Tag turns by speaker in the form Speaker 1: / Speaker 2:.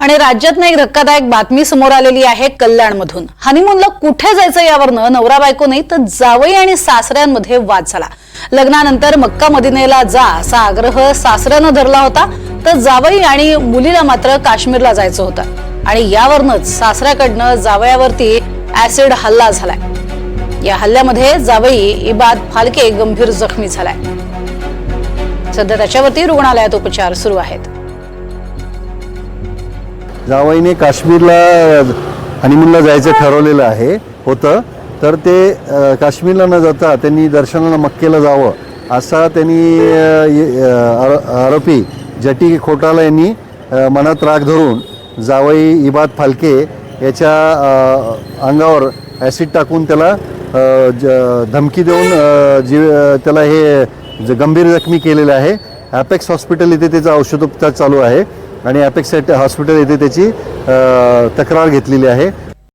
Speaker 1: आणि राज्यातनं एक धक्कादायक बातमी समोर आलेली आहे कल्याणमधून। हनीमूनला कुठे जायचं यावरनं नवरा बायको नाही तर जावई आणि सासऱ्यांमध्ये वाद झाला। लग्नानंतर मक्का मदिनेला जा असा आग्रह सासऱ्यानं धरला होता, तर जावई आणि मुलीला मात्र काश्मीरला जायचं होतं आणि यावरनंच सासऱ्याकडनं जावयावरती ऍसिड हल्ला झालाय। या हल्ल्यामध्ये जावई इबाद फालके गंभीर जखमी झालाय। सध्या त्याच्यावरती रुग्णालयात उपचार सुरू आहेत।
Speaker 2: जावईने काश्मीरला हनीमूनला जायचं ठरवलेलं होतं, तर ते काश्मीरला न जाता त्यांनी दर्शनाला मक्केला जावं असा त्यांनी आरोपी जटी खोटाला यांनी मनात राग धरून जावई इबाद फालके याच्या अंगावर ॲसिड टाकून त्याला धमकी देऊन त्याला हे गंभीर जखमी केलेलं आहे। ॲपेक्स हॉस्पिटल इथे त्याचा औषधोपचार चालू आहे आणि ॲपेक्स हॉस्पिटल येथे त्याची तक्रार घेतलेली आहे।